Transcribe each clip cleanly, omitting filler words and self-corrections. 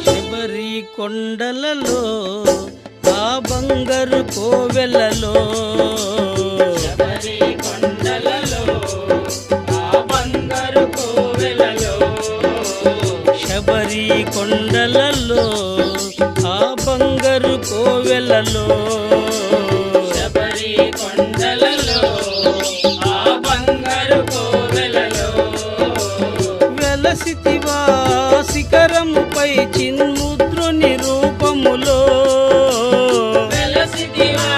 శబరి కొండలలో ఆ బంగారు కోవెలలో శబరి కొండలలో ఆ బంగారు కోవెలలో శబరి కొండలలో ఆ బంగారు కోవెలలో వెలసితివా శిఖరముపై చిన్ముద్రుని రూపములో వెలసితివా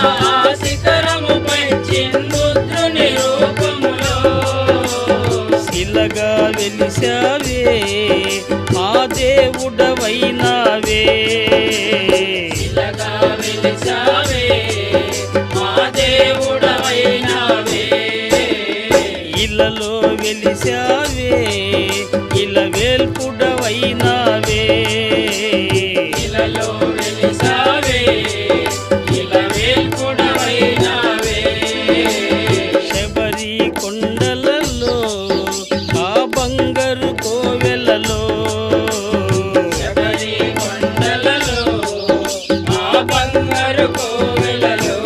శిఖరముపై చిన్ముద్రుని రూపములో శిలగా వెలిసావే మా దేవుడవైనావే శిలగా వెలిసావే మా దేవుడవైనావే ఇలలో వెలిసావే ఇలా వేల్పుడవైనావే ఇలలో వెలిసావే ఇలా వేల్పుడవైనావే శబరి కొండలలో ఆ బంగారు కోవెలలో శబరి కొండలలో ఆ బంగారు కోవెలలో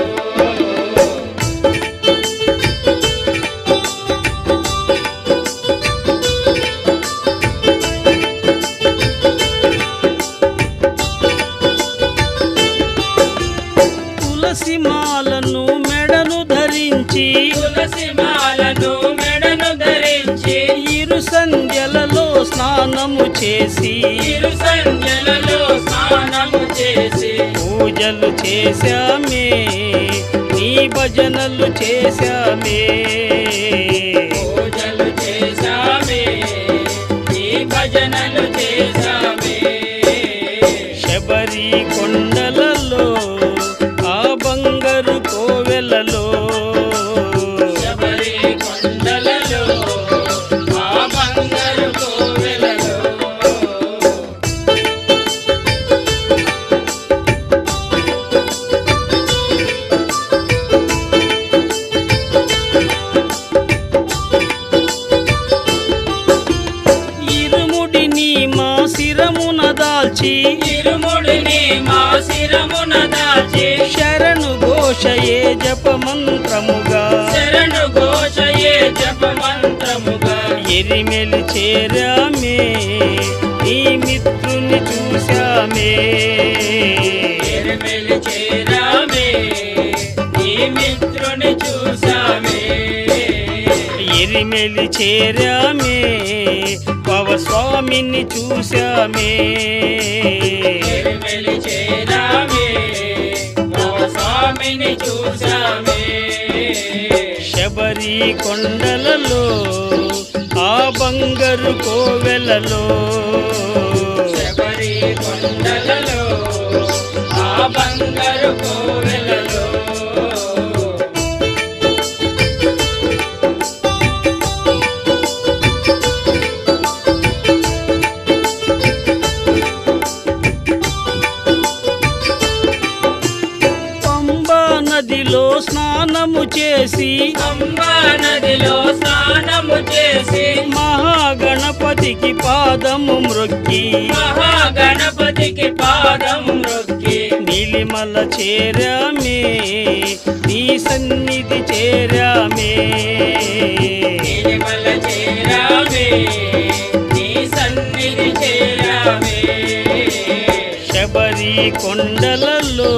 తులసి మాలను మెడను ధరించి తులసి మాలను మెడను ధరించి ఇరు సంధ్యలలో స్నానము చేసి ఇరు సంధ్యలలో స్నానము చేసి పూజలు చేశామే నీ భజనలు చేశామే పూజలు చేశామే ఈ భజనలు చేశామే శబరి కొండలలో ఆ బంగారు కోవెలలో శబరి కొండలలో ఆ బంగారు కోవెలలో ఇరుముడిని మా శిరమున దాల్చి ఇరుముడిని మా శిరమున దాల్చి శరణు ఘోషయే జపమంత్రముగా శరణు ఘోషయే జపమంత్రముగా ఎరిమెలి చేరామే నీ మిత్రుని చూశామే ఎరిమెలి చేరామే నీ మిత్రుని చూసామే ఎరిమెలి చేరామే పవస్వామిని చూశామే ఎరిమెలి చేరామే స్వామిని చూసామే శబరి కొండలలో ఆ బంగారు కోవెలలో శబరి కొండలలో ఆ బంగారు కోవెలలో పంబా నదిలో స్నానము చేసి పంబా నదిలో స్నానము చేసి మహాగణపతికి పాదము మ్రొక్కి మహాగణపతికి పాదం మొక్కి నీలిమల చేరామే నీ సన్నిధి చేరామే తిరుమల చేరామే నీ సన్నిధి చేరామే శబరి కొండలలో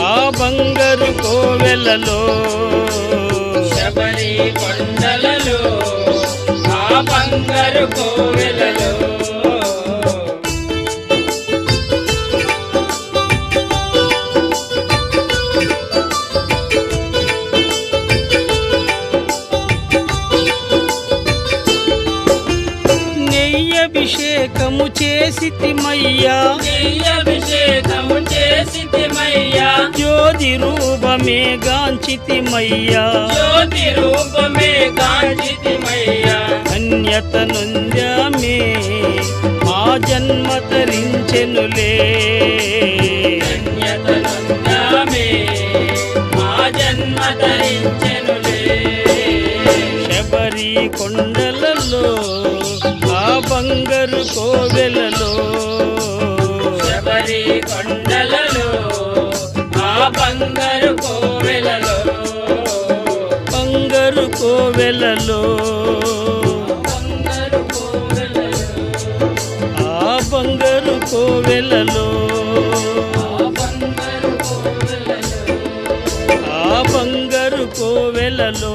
ఆ బంగారు కోవెలలో శబరి కొండలలో ఆ బంగారు కోవెలలో నెయ్యభిషేకము చేసితిమయ్యా అభిషేకము చేసితిమయ్యా జ్యోతి రూపమే గాంచితిమయ్యా జ్యోతి రూపమే కాంచితిమయ్యా ధన్యత నొందామే జన్మ తరించెనులే. ధన్యతనుందామే మా జన్మ తరించెనులే. శబరి కొండలలో ఆ బంగారు కోవెలలో, శబరి కొండలలో ఆ బంగారు కోవెలలో, బంగారు కోవెలలో, బంగారు కోవెలలో, ఆ బంగారు కోవెలలో, ఆ బంగారు కోవెలలో, ఆ బంగారు కోవెలలో.